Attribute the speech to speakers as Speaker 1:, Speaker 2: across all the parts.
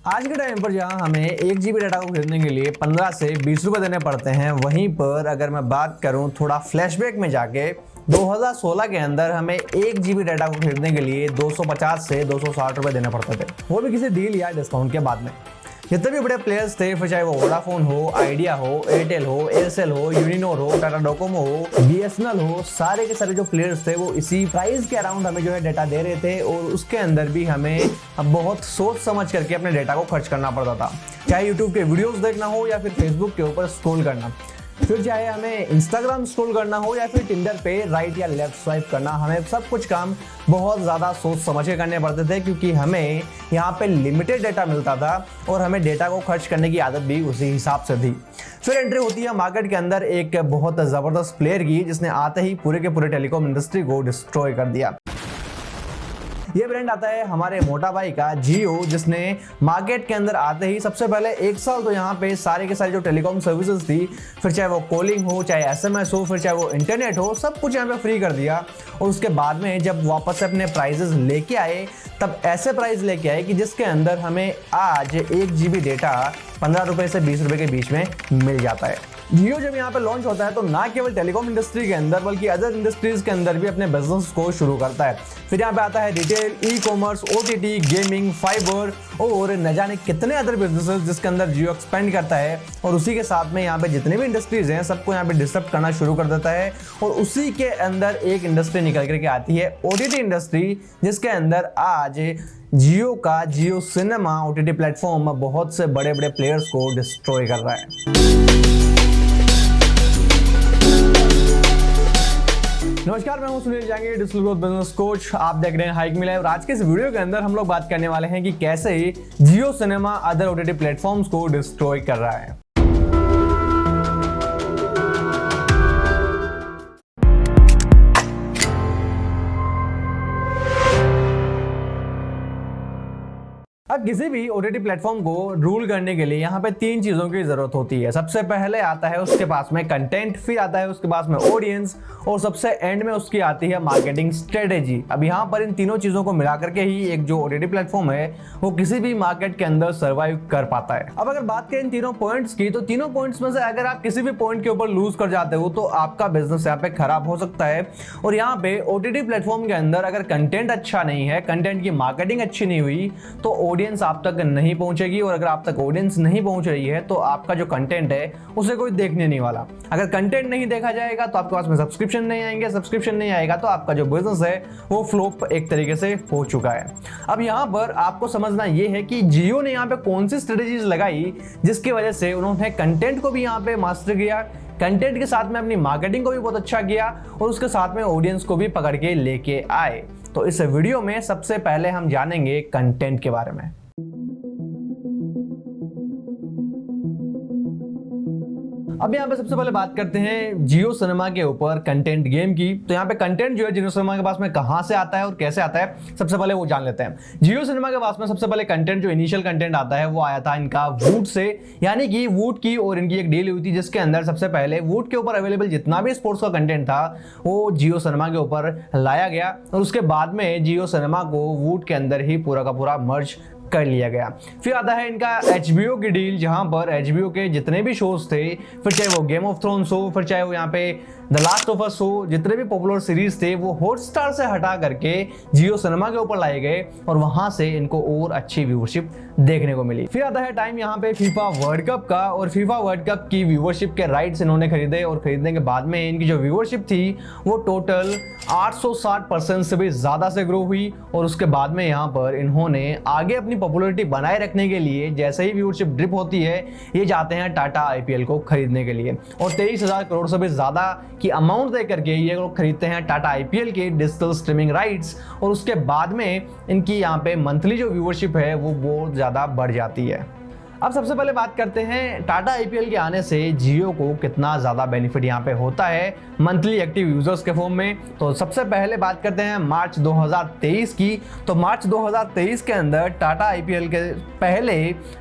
Speaker 1: आज के टाइम पर जहां हमें 1 GB डाटा को खरीदने के लिए 15 से 20 रुपए देने पड़ते हैं, वहीं पर अगर मैं बात करूं थोड़ा फ्लैशबैक में जाके 2016 के अंदर हमें 1 GB डाटा को खरीदने के लिए 250 से 260 रुपए देने पड़ते थे, वो भी किसी डील या डिस्काउंट के बाद में। जितने भी बड़े प्लेयर्स थे, फिर चाहे वो वोडाफोन हो, आइडिया हो, एयरटेल हो, एयरसेल हो, यूनिनोर हो, टाटा डोकोमो हो, बीएसएनएल हो, सारे के सारे जो प्लेयर्स थे वो इसी प्राइस के अराउंड हमें जो है डाटा दे रहे थे और उसके अंदर भी हमें बहुत सोच समझ करके अपने डाटा को खर्च करना पड़ता था। चाहे यूट्यूब के वीडियोस देखना हो या फिर फेसबुक के ऊपर स्क्रॉल करना, फिर चाहे हमें इंस्टाग्राम स्क्रॉल करना हो या फिर टिंडर पे राइट या लेफ्ट स्वाइप करना, हमें सब कुछ काम बहुत ज़्यादा सोच समझ के करने पड़ते थे, क्योंकि हमें यहाँ पे लिमिटेड डेटा मिलता था और हमें डेटा को खर्च करने की आदत भी उसी हिसाब से थी। फिर एंट्री होती है मार्केट के अंदर एक बहुत ज़बरदस्त प्लेयर की, जिसने आते ही पूरे के पूरे टेलीकॉम इंडस्ट्री को डिस्ट्रॉय कर दिया। ये ब्रांड आता है हमारे मोटा भाई का जियो, जिसने मार्केट के अंदर आते ही सबसे पहले 1 साल तो यहाँ पे सारे के सारे जो टेलीकॉम सर्विसेज थी, फिर चाहे वो कॉलिंग हो, चाहे एसएमएस हो, फिर चाहे वो इंटरनेट हो, सब कुछ यहाँ पे फ्री कर दिया। और उसके बाद में जब वापस से अपने प्राइजेस लेके आए, तब ऐसे प्राइस लेके आए कि जिसके अंदर हमें आज 1 GB डेटा 15 रुपए से 20 रुपए के बीच में मिल जाता है। जियो जब यहाँ पे लॉन्च होता है तो ना केवल टेलीकॉम इंडस्ट्री के अंदर बल्कि अदर इंडस्ट्रीज के अंदर भी अपने बिजनेस को शुरू करता है। फिर यहाँ पे आता है retail, e commerce, OTT, gaming, fibre और न जाने कितने अदर बिजनेसेस जिसके अंदर जियो एक्सपेंड करता है। और उसी के साथ में यहाँ पे जितने भी इंडस्ट्रीज हैं सबको यहाँ पे डिस्टर्ब करना शुरू कर देता है। और उसी के अंदर एक इंडस्ट्री निकल करके आती है ओटीटी इंडस्ट्री, जिसके अंदर आज जियो का जियो सिनेमा ओटीटी प्लेटफॉर्म बहुत से बड़े बड़े प्लेयर्स को डिस्ट्रॉय कर रहा है। नमस्कार, मैं हूं Sunil Jangi, digital growth business coach. आप देख रहे हैं हाइक मी लाइव। आज के इस वीडियो के अंदर हम लोग बात करने वाले हैं कि कैसे जियो सिनेमा अदर ओटीटी प्लेटफॉर्म्स को डिस्ट्रॉय कर रहा है। अब किसी भी ओटीटी प्लेटफॉर्म को रूल करने के लिए यहाँ पे 3 चीजों की जरूरत होती है। सबसे पहले आता है उसके पास में कंटेंट, फिर आता है उसके पास में ऑडियंस और सबसे एंड में उसकी आती है मार्केटिंग स्ट्रेटेजी। अब यहाँ पर इन तीनों चीजों को मिला करके ही एक जो ओटीटी प्लेटफॉर्म है वो किसी भी मार्केट के अंदर सर्वाइव कर पाता है। अब अगर बात करें इन तीनों पॉइंट्स की, तो तीनों पॉइंट्स में से अगर आप किसी भी पॉइंट के ऊपर लूज कर जाते हो तो आपका बिजनेस यहाँ पे खराब हो सकता है। और यहाँ पे ओटीटी प्लेटफॉर्म के अंदर अगर कंटेंट अच्छा नहीं है, कंटेंट की मार्केटिंग अच्छी नहीं हुई, तो ऑडियंस आप तक नहीं पहुंचेगी। और अगर आप तक ऑडियंस नहीं पहुंच रही है तो आपका जो कंटेंट है उसे कोई देखने नहीं वाला। अगर कंटेंट नहीं देखा जाएगा तो आपके पास में सब्सक्रिप्शन नहीं आएंगे, सब्सक्रिप्शन नहीं आएगा तो आपका जो बिजनेस है वो फ्लॉप एक तरीके से हो चुका है। अब यहां पर आपको समझना यह है कि जियो ने यहां पे कौन सी स्ट्रेटेजीज लगाई जिसकी वजह से उन्होंने कंटेंट को भी यहां पे मास्टर किया, कंटेंट के साथ में अपनी मार्केटिंग को भी बहुत अच्छा किया और उसके साथ में ऑडियंस को भी पकड़ के लेके आए। तो इस वीडियो में सबसे पहले हम जानेंगे कंटेंट के बारे में। अब यहाँ पे सबसे पहले बात करते हैं जियो सिनेमा के ऊपर कंटेंट गेम की। तो यहाँ पे कंटेंट जो है जियो सिनेमा के पास में कहां से आता है और कैसे आता है, सबसे पहले वो जान लेते हैं। जियो सिनेमा के पास में सबसे पहले कंटेंट जो इनिशियल कंटेंट आता है वो आया था इनका वूट से, यानी कि वूट की और इनकी एक डील हुई थी जिसके अंदर सबसे पहले वूट के ऊपर अवेलेबल जितना भी स्पोर्ट्स का कंटेंट था वो जियो सिनेमा के ऊपर लाया गया और उसके बाद में जियो सिनेमा को वूट के अंदर ही पूरा का पूरा मर्ज कर लिया गया। फिर आता है इनका HBO की डील, जहां पर HBO के जितने भी शोज थे, फिर चाहे वो गेम ऑफ थ्रोन्स हो, फिर चाहे वो यहाँ पे द लास्ट ऑफ अस हो, जितने भी पॉपुलर सीरीज थे वो हॉटस्टार से हटा करके जियो सिनेमा के ऊपर लाए गए और वहां से इनको और अच्छी व्यूअरशिप देखने को मिली। फिर आता है टाइम यहाँ पे फीफा वर्ल्ड कप का, और फीफा वर्ल्ड कप की व्यूअरशिप के राइट्स इन्होंने खरीदे और खरीदने के बाद में इनकी जो व्यूअरशिप थी वो टोटल 860% से भी ज्यादा से ग्रो हुई। और उसके बाद में यहाँ पर इन्होंने आगे अपनी पॉपुलैरिटी बनाए रखने के लिए जैसे ही व्यूअरशिप ड्रिप होती है ये जाते हैं टाटा IPL को खरीदने के लिए और 23,000 करोड़ से भी ज्यादा की अमाउंट दे करके ये लोग खरीदते हैं टाटा IPL के डिजिटल स्ट्रीमिंग राइट्स। और उसके बाद में इनकी यहाँ पे मंथली जो व्यूअरशिप है वो बहुत ज्यादा बढ़ जाती है। अब सबसे पहले बात करते हैं टाटा IPL के आने से जियो को कितना ज़्यादा बेनिफिट यहाँ पे होता है मंथली एक्टिव यूजर्स के फॉर्म में। तो सबसे पहले बात करते हैं मार्च 2023 की। तो मार्च 2023 के अंदर टाटा IPL के पहले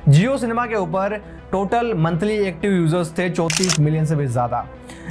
Speaker 1: जियो सिनेमा के ऊपर टोटल मंथली एक्टिव यूजर्स थे 34 मिलियन से भी ज़्यादा।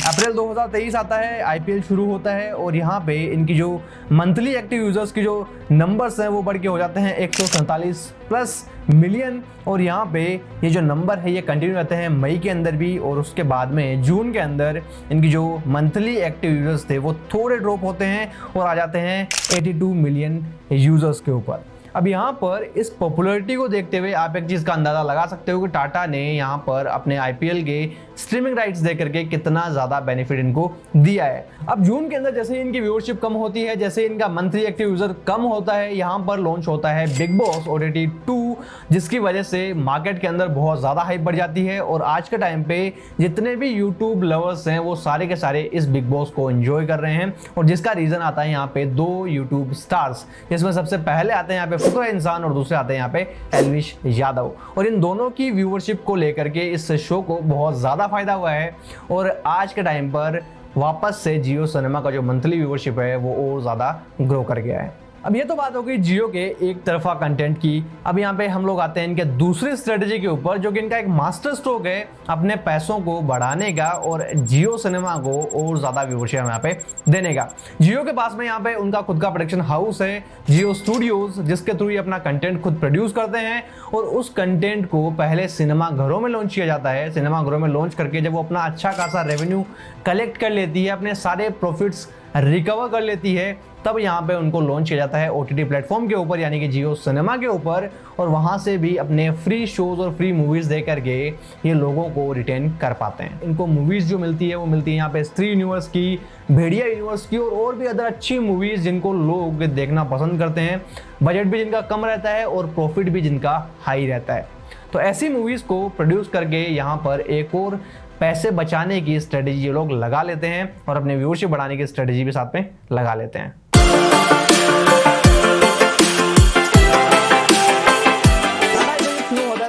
Speaker 1: अप्रैल 2023 आता है, आईपीएल शुरू होता है और यहाँ पे इनकी जो मंथली एक्टिव यूजर्स की जो नंबर्स हैं वो बढ़ के हो जाते हैं 147+ मिलियन। और यहाँ पे ये जो नंबर है ये कंटिन्यू रहते हैं मई के अंदर भी, और उसके बाद में जून के अंदर इनकी जो मंथली एक्टिव यूजर्स थे वो थोड़े ड्रॉप होते हैं और आ जाते हैं 82 मिलियन यूजर्स के ऊपर। अब यहाँ पर इस पॉपुलैरिटी को देखते हुए आप एक चीज़ का अंदाज़ा लगा सकते हो कि टाटा ने यहाँ पर अपने आईपीएल के स्ट्रीमिंग राइट्स दे करके कितना ज़्यादा बेनिफिट इनको दिया है। अब जून के अंदर जैसे ही इनकी व्यूअरशिप कम होती है, जैसे इनका मंथली एक्टिव यूज़र कम होता है, यहाँ पर लॉन्च होता है बिग बॉस OTT 2, जिसकी वजह से मार्केट के अंदर बहुत ज़्यादा हाइप बढ़ जाती है। और आज के टाइम पे जितने भी यूट्यूब लवर्स हैं वो सारे के सारे इस बिग बॉस को एंजॉय कर रहे हैं, और जिसका रीज़न आता है यहाँ पे 2 यूट्यूब स्टार्स, जिसमें सबसे पहले आते हैं यहाँ पे फुकरा इंसान और दूसरे आते हैं यहाँ पे एल्विश यादव। और इन दोनों की व्यूअरशिप को लेकर के इस शो को बहुत ज़्यादा फायदा हुआ है, और आज के टाइम पर वापस से जियो सिनेमा का जो मंथली व्यूअरशिप है वो और ज़्यादा ग्रो कर गया है। अब ये तो बात हो गई जियो के एक तरफा कंटेंट की। अब यहाँ पे हम लोग आते हैं इनके दूसरी स्ट्रेटेजी के ऊपर, जो कि इनका एक मास्टर स्ट्रोक है अपने पैसों को बढ़ाने का और जियो सिनेमा को और ज़्यादा व्यूअरशिप यहाँ पे देने का। जियो के पास में यहाँ पे उनका खुद का प्रोडक्शन हाउस है, जियो स्टूडियोज, जिसके थ्रू ये अपना कंटेंट खुद प्रोड्यूस करते हैं, और उस कंटेंट को पहले सिनेमा घरों में लॉन्च किया जाता है। सिनेमा घरों में लॉन्च करके जब वो अपना अच्छा खासा रेवेन्यू कलेक्ट कर लेती है, अपने सारे प्रॉफिट्स रिकवर कर लेती है, तब यहाँ पे उनको लॉन्च किया जाता है OTT प्लेटफॉर्म के ऊपर, यानी कि जियो सिनेमा के ऊपर, और वहाँ से भी अपने फ्री शोज और फ्री मूवीज़ दे करके ये लोगों को रिटेन कर पाते हैं। इनको मूवीज़ जो मिलती है वो मिलती है यहाँ पे स्त्री यूनिवर्स की, भेड़िया यूनिवर्स की, और भी अदर अच्छी मूवीज़ जिनको लोग देखना पसंद करते हैं। बजट भी जिनका कम रहता है और प्रॉफिट भी जिनका हाई रहता है। तो ऐसी मूवीज़ को प्रोड्यूस करके यहाँ पर एक और पैसे बचाने की स्ट्रेटेजी लोग लगा लेते हैं, और अपने व्यूअरशिप बढ़ाने की स्ट्रेटेजी भी साथ में लगा लेते हैं।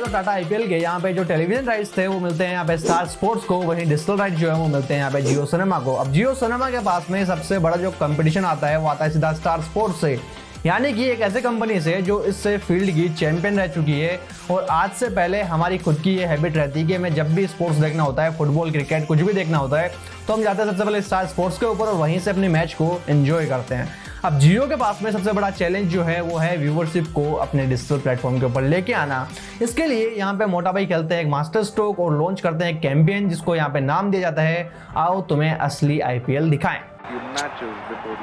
Speaker 1: टाटा आईपीएल के यहाँ पे जो टेलीविजन राइट्स थे वो मिलते हैं यहाँ पे स्टार स्पोर्ट्स को, वहीं डिजिटल राइट्स जो है वो मिलते हैं यहाँ पे जियो सिनेमा को। अब जियो सिनेमा के पास में सबसे बड़ा जो कंपटीशन आता है वो आता है सीधा स्टार स्पोर्ट्स से, यानी कि एक ऐसे कंपनी से जो इस फील्ड की चैंपियन रह चुकी है। और आज से पहले हमारी खुद की ये हैबिट रहती है कि हमें जब भी स्पोर्ट्स देखना होता है, फुटबॉल क्रिकेट कुछ भी देखना होता है, तो हम जाते हैं सबसे पहले स्टार स्पोर्ट्स के ऊपर और वहीं से अपने मैच को एंजॉय करते हैं। अब जियो के पास में सबसे बड़ा चैलेंज जो है वो है व्यूअरशिप को अपने डिजिटल प्लेटफॉर्म के ऊपर लेके आना। इसके लिए यहाँ पे मोटा भाई खेलते हैं एक मास्टर स्ट्रोक और लॉन्च करते हैं कैंपेन, जिसको यहाँ पे नाम दिया जाता है आओ तुम्हें असली आईपीएल दिखाएं।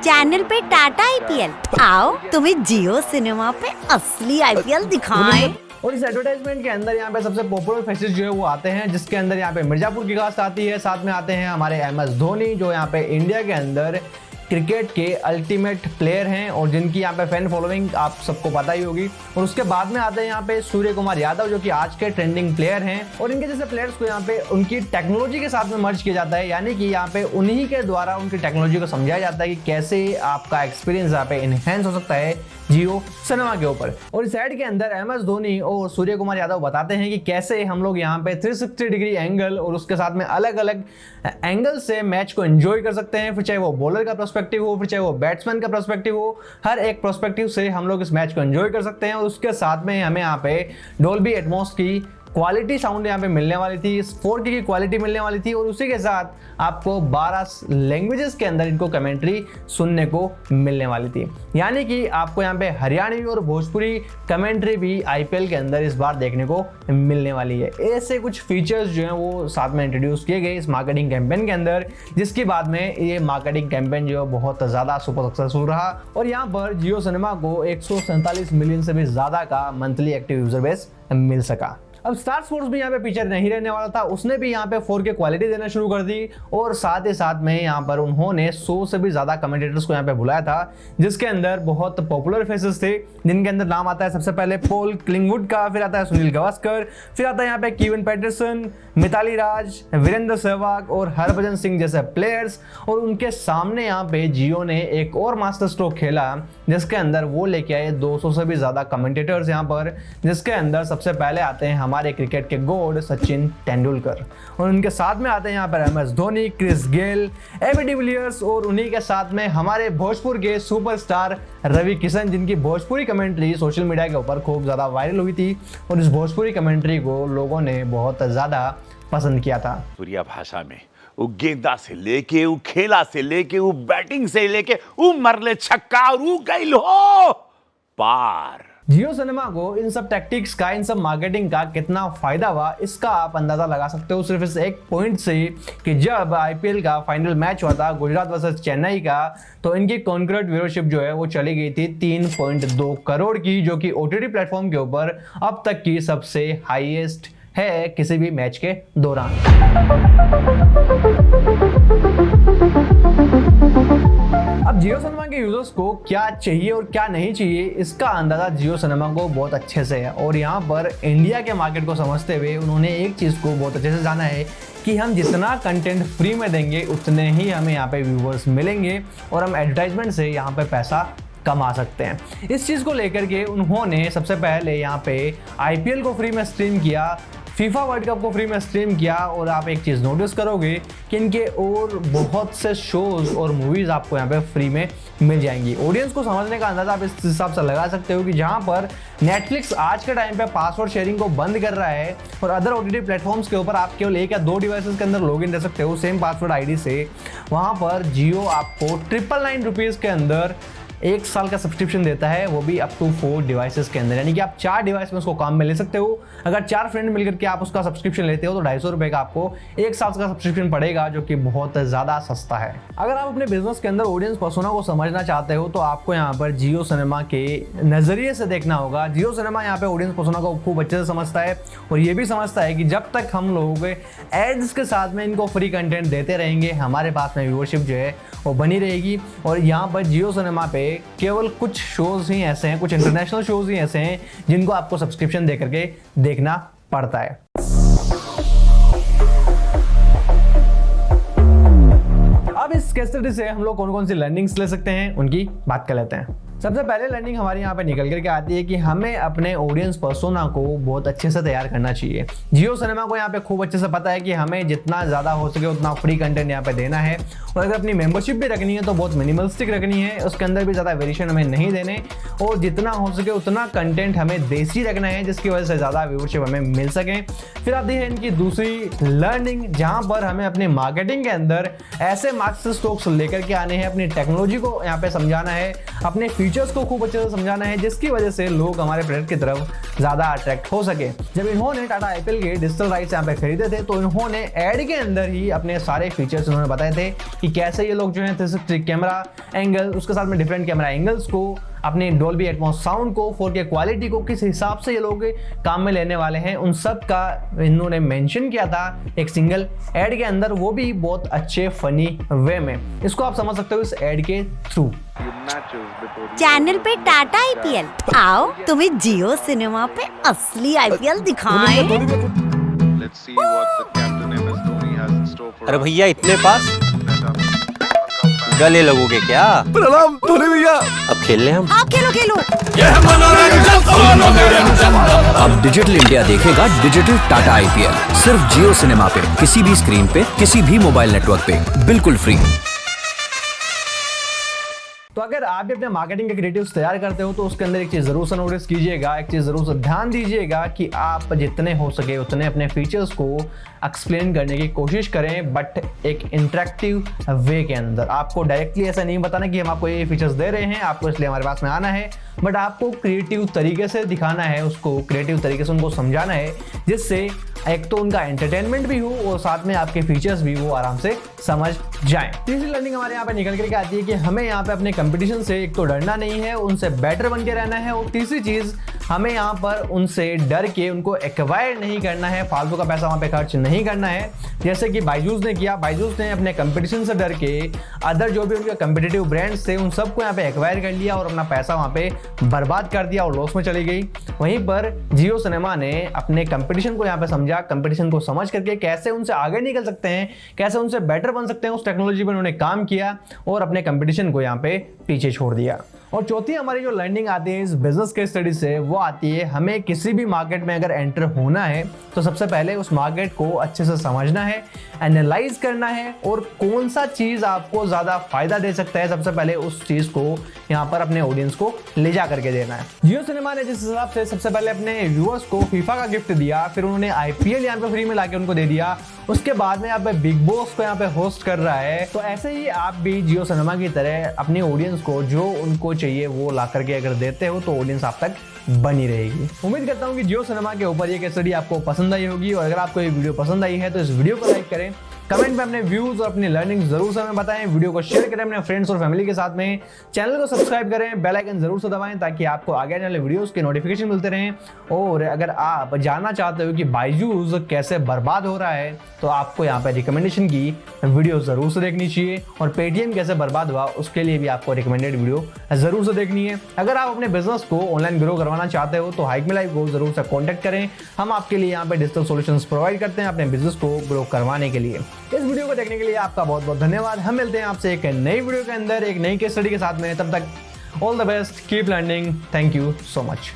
Speaker 2: चैनल पे टाटा आईपीएल, आओ तुम्हें जियो सिनेमा पे असली आईपीएल दिखाएं।
Speaker 1: और इस एडवर्टाइजमेंट के अंदर यहाँ पे सबसे पॉपुलर फेसेस जो है वो आते हैं, जिसके अंदर यहाँ पे मिर्जापुर की कास्ट आती है, साथ में आते हैं हमारे MS धोनी, जो यहाँ पे इंडिया के अंदर क्रिकेट के अल्टीमेट प्लेयर हैं और जिनकी यहाँ पे फैन फॉलोइंग आप सबको पता ही होगी। और उसके बाद में आते हैं यहाँ पे सूर्य कुमार यादव, जो कि आज के ट्रेंडिंग प्लेयर हैं, और इनके जैसे प्लेयर्स को यहाँ पे उनकी टेक्नोलॉजी के साथ में मर्ज किया जाता है, यानी कि यहाँ पे उन्हीं के द्वारा उनकी टेक्नोलॉजी को समझाया जाता है कि कैसे आपका एक्सपीरियंस यहाँ पे इनहेंस हो सकता है जियो सिनेमा के ऊपर। और इस एड के अंदर MS धोनी और सूर्य कुमार यादव बताते हैं कि कैसे हम लोग यहाँ पे 360 डिग्री एंगल और उसके साथ में अलग अलग एंगल से मैच को एंजॉय कर सकते हैं, फिर चाहे वो बॉलर का पर्सपेक्टिव हो, फिर चाहे वो बैट्समैन का पर्सपेक्टिव हो, हर एक पर्सपेक्टिव से हम लोग इस मैच को एंजॉय कर सकते हैं। और उसके साथ में हमें यहाँ पे डोल्बी एटमॉस की क्वालिटी साउंड यहाँ पे मिलने वाली थी, 4K की क्वालिटी मिलने वाली थी, और उसी के साथ आपको 12 लैंग्वेजेस के अंदर इनको कमेंट्री सुनने को मिलने वाली थी, यानी कि आपको यहाँ पे हरियाणवी और भोजपुरी कमेंट्री भी आईपीएल के अंदर इस बार देखने को मिलने वाली है। ऐसे कुछ फीचर्स जो हैं वो साथ में इंट्रोड्यूस किए गए इस मार्केटिंग कैंपेन के अंदर, जिसके बाद में ये मार्केटिंग कैंपेन जो है बहुत ज़्यादा सुपर सक्सेसफुल रहा, और यहाँ पर जियो सिनेमा को 147 मिलियन से भी ज़्यादा का मंथली एक्टिव यूजर बेस मिल सका। अब स्टार स्पोर्ट्स भी यहाँ पे पीछे नहीं रहने वाला था, उसने भी यहाँ पे 4K क्वालिटी देना शुरू कर दी, और साथ ही साथ में यहाँ पर उन्होंने 100 से भी ज़्यादा कमेंटेटर्स को यहाँ पे बुलाया था, जिसके अंदर बहुत पॉपुलर फेसेस थे, जिनके अंदर नाम आता है सबसे पहले पॉल क्लिंगवुड का, फिर आता है सुनील गावस्कर, फिर आता है यहाँ पे कीवन पैटरसन, मिताली राज, वीरेंद्र सहवाग और हरभजन सिंह जैसे प्लेयर्स। और उनके सामने यहाँ पे जियो ने एक और मास्टर स्ट्रोक खेला, जिसके अंदर वो लेके आए 200 से भी ज़्यादा कमेंटेटर्स यहाँ पर, जिसके अंदर सबसे पहले आते हैं हमारे क्रिकेट के गॉड सचिन तेंदुलकर, और उनके साथ में आते हैं यहाँ पर MS Dhoni, Chris Gayle, AB de Villiers, और उन्हीं के साथ में हमारे भोजपुर के सुपरस्टार रवि किशन, जिनकी भोजपुरी कमेंट्री सोशल मीडिया के ऊपर खूब ज़्यादा वायरल हुई थी, और इस भोजपुरी कमेंट्री को लोगों ने बहुत ज़्यादा पसंद किया था।
Speaker 3: सूर्या भाषा में वो गेंदा से लेके, वो खेला से लेके, वो बैटिंग से लेके, वो मरले छक्का और वो गई हो पार।
Speaker 1: जियो सिनेमा को इन सब टैक्टिक्स का, इन सब मार्केटिंग का कितना फायदा हुआ, इसका आप अंदाजा लगा सकते हो सिर्फ इस एक पॉइंट से कि जब आईपीएल का फाइनल मैच हुआ था गुजरात वर्सेस चेन्नई का, तो इनकी कॉन्क्रीट व्यूअरशिप जो है वो चली गई थी 3.2 करोड़ की, जो कि ओटीटी प्लेटफॉर्म के ऊपर अब तक की सबसे हाईएस्ट है किसी भी मैच के दौरान। अब जियो सिनेमा के यूजर्स को क्या चाहिए और क्या नहीं चाहिए, इसका अंदाजा जियो सिनेमा को बहुत अच्छे से है। और यहाँ पर इंडिया के मार्केट को समझते हुए उन्होंने एक चीज़ को बहुत अच्छे से जाना है कि हम जितना कंटेंट फ्री में देंगे उतने ही हमें यहाँ पे व्यूवर्स मिलेंगे और हम एडवर्टाइजमेंट से यहाँ पे पैसा कमा सकते हैं। इस चीज़ को लेकर के उन्होंने सबसे पहले यहाँ पे आईपीएल को फ्री में स्ट्रीम किया, फीफा वर्ल्ड कप को फ्री में स्ट्रीम किया, और आप एक चीज़ नोटिस करोगे कि इनके और बहुत से शोज़ और मूवीज़ आपको यहाँ पे फ्री में मिल जाएंगी। ऑडियंस को समझने का अंदाजा आप इस हिसाब से लगा सकते हो कि जहाँ पर नेटफ्लिक्स आज के टाइम पे पासवर्ड शेयरिंग को बंद कर रहा है और अदर ओटीटी प्लेटफॉर्म्स के ऊपर आप केवल 1 या 2 डिवाइसेस के अंदर लॉगिन कर सकते हो सेम पासवर्ड आईडी से, वहाँ पर जियो आपको 999 रुपीज़ के अंदर 1 साल का सब्सक्रिप्शन देता है, वो भी अप टू 4 डिवाइसेस के अंदर। यानी कि आप 4 डिवाइस में उसको काम में ले सकते हो। अगर 4 फ्रेंड मिलकर के आप उसका सब्सक्रिप्शन लेते हो तो 250 रुपये का आपको 1 साल का सब्सक्रिप्शन पड़ेगा, जो कि बहुत ज़्यादा सस्ता है। अगर आप अपने बिजनेस के अंदर ऑडियंस पर्सोना को समझना चाहते हो तो आपको यहाँ पर जियो सिनेमा के नज़रिए से देखना होगा। जियो सिनेमा यहाँ पे ऑडियंस पर्सोना को खूब अच्छे से समझता है और ये भी समझता है कि जब तक हम लोग एड्स के साथ में इनको फ्री कंटेंट देते रहेंगे, हमारे पास में व्यूअरशिप जो है वो बनी रहेगी। और यहाँ पर जियो सिनेमा पे केवल कुछ शोज़ ही ऐसे हैं, कुछ इंटरनेशनल शोज़ ही ऐसे हैं जिनको आपको सब्सक्रिप्शन दे करके देखना पड़ता है। अब इस केस स्टडी से हम लोग कौन कौन सी लर्निंग्स ले सकते हैं उनकी बात कर लेते हैं। सबसे पहले लर्निंग हमारे यहाँ पे निकल करके आती है कि हमें अपने ऑडियंस पर्सोना को बहुत अच्छे से तैयार करना चाहिए। जियो सिनेमा को यहाँ पे खूब अच्छे से पता है कि हमें जितना ज़्यादा हो सके उतना फ्री कंटेंट यहाँ पे देना है, और अगर अपनी मेंबरशिप भी रखनी है तो बहुत मिनिमलिस्टिक रखनी है, उसके अंदर भी ज़्यादा वेरिएशन हमें नहीं देने, और जितना हो सके उतना कंटेंट हमें देसी रखना है जिसकी वजह से ज़्यादा व्यूअरशिप हमें मिल सके। फिर आती है इनकी दूसरी लर्निंग, जहाँ पर हमें अपनी मार्केटिंग के अंदर ऐसे मार्केट स्टॉक्स लेकर के आने हैं, अपनी टेक्नोलॉजी को यहाँ पे समझाना है, अपने फीचर्स को खूब अच्छे से समझाना है, जिसकी वजह से लोग हमारे प्रोडक्ट की तरफ ज़्यादा अट्रैक्ट हो सके। जब इन्होंने टाटा आईपीएल के डिजिटल राइट्स यहाँ पे खरीदे थे तो इन्होंने ऐड के अंदर ही अपने सारे फीचर्स उन्होंने बताए थे कि कैसे ये लोग जो है 360 कैमरा एंगल, उसके साथ में डिफरेंट कैमरा एंगल्स को, अपने डॉल्बी एटमॉस साउंड को, 4K क्वालिटी को किस हिसाब से ये लोग काम में लेने वाले हैं, उन सब का इन्होंने मेंशन किया था एक सिंगल ऐड के अंदर, वो भी बहुत अच्छे फनी वे में। इसको आप समझ सकते हो इस ऐड के थ्रू।
Speaker 2: चैनल पे टाटा आईपीएल, आओ तुम्हें जियो सिनेमा पे असली आईपीएल दिखाएं।
Speaker 4: अरे भैया इतने पास गले लगोगे क्या?
Speaker 5: प्रणाम धोनी भैया।
Speaker 4: अब खेल ले हम।
Speaker 2: आप खेलो खेलो।
Speaker 5: अब डिजिटल इंडिया देखेगा डिजिटल टाटा आईपीएल सिर्फ जियो सिनेमा पे, किसी भी स्क्रीन पे, किसी भी मोबाइल नेटवर्क पे, बिल्कुल फ्री।
Speaker 1: तो अगर आप भी अपने मार्केटिंग के क्रिएटिव्स तैयार करते हो तो उसके अंदर एक चीज़ ज़रूर से नोटिस कीजिएगा, एक चीज़ ज़रूर से ध्यान दीजिएगा कि आप जितने हो सके उतने अपने फीचर्स को एक्सप्लेन करने की कोशिश करें, बट एक इंटरेक्टिव वे के अंदर। आपको डायरेक्टली ऐसा नहीं बताना कि हम आपको ये फीचर्स दे रहे हैं, आपको इसलिए हमारे पास में आना है, बट आपको क्रिएटिव तरीके से दिखाना है, उसको क्रिएटिव तरीके से उनको समझाना है, जिससे एक तो उनका एंटरटेनमेंट भी हो और साथ में आपके फीचर्स भी वो आराम से समझ जाएं। तीसरी लर्निंग हमारे यहाँ पे निकल करके आती है कि हमें यहाँ पे अपने कंपटीशन से एक तो डरना नहीं है, उनसे बेटर बन के रहना है, और तीसरी चीज़ हमें यहाँ पर उनसे डर के उनको एक्वायर नहीं करना है, फालतू का पैसा वहाँ पे खर्च नहीं करना है, जैसे कि बायजूस ने किया। बायजूस ने अपने कंपटीशन से डर के अदर जो भी उनके कंपिटिटिव ब्रांड्स थे उन सबको यहाँ पे एक्वायर कर लिया और अपना पैसा वहाँ पे बर्बाद कर दिया और लॉस में चली गई। वहीं पर जियो सिनेमा ने अपने कंपटीशन को यहाँ पे समझा, कंपटीशन को समझ करके कैसे उनसे आगे निकल सकते हैं, कैसे उनसे बेटर बन सकते हैं, उस टेक्नोलॉजी पर उन्होंने काम किया और अपने कंपटीशन को यहाँ पे पीछे छोड़ दिया। और चौथी हमारी जो लर्निंग आती है इस बिजनेस के स्टडी से, वो आती है हमें किसी भी मार्केट में अगर एंटर होना है तो सबसे पहले उस मार्केट को अच्छे से समझना है, एनालाइज करना है, और कौन सा चीज़ आपको ज़्यादा फायदा दे सकता है सबसे पहले उस चीज़ को यहाँ पर अपने ऑडियंस को ले जा करके देना है। जियो सिनेमा ने जिस हिसाब से सबसे पहले अपने व्यूअर्स को फीफा का गिफ्ट दिया, फिर उन्होंने आईपीएल यहाँ पे फ्री में लाके उनको दे दिया, उसके बाद में यहाँ पे बिग बॉस को यहाँ पे होस्ट कर रहा है, तो ऐसे ही आप भी जियो सिनेमा की तरह अपनी ऑडियंस को जो उनको चाहिए वो ला करके अगर देते हो तो ऑडियंस आप तक बनी रहेगी। उम्मीद करता हूँ कि जियो सिनेमा के ऊपर ये केस स्टडी आपको पसंद आई होगी, और अगर आपको ये वीडियो पसंद आई है तो इस वीडियो को लाइक करें, कमेंट में अपने व्यूज और अपनी लर्निंग जरूर से हमें बताएं, वीडियो को शेयर करें अपने फ्रेंड्स और फैमिली के साथ में, चैनल को सब्सक्राइब करें, बेल आइकन जरूर से दबाएं ताकि आपको आगे आने वाले वीडियोस के नोटिफिकेशन मिलते रहें। और अगर आप जानना चाहते हो कि बायजूस कैसे बर्बाद हो रहा है तो आपको यहाँ पे रिकमेंडेशन की वीडियो जरूर से देखनी चाहिए, और पेटीएम कैसे बर्बाद हुआ उसके लिए भी आपको रिकमेंडेड वीडियो जरूर से देखनी है। अगर आप अपने बिजनेस को ऑनलाइन ग्रो करवाना चाहते हो तो हाइक में लाइव को जरूर से कॉन्टेक्ट करें, हम आपके लिए यहाँ पे डिजिटल सॉल्यूशंस प्रोवाइड करते हैं अपने बिजनेस को ग्रो करवाने के लिए। इस वीडियो को देखने के लिए आपका बहुत बहुत धन्यवाद। हम मिलते हैं आपसे एक नई वीडियो के अंदर एक नई केस स्टडी के साथ में, तब तक all the best, keep learning, thank you so much.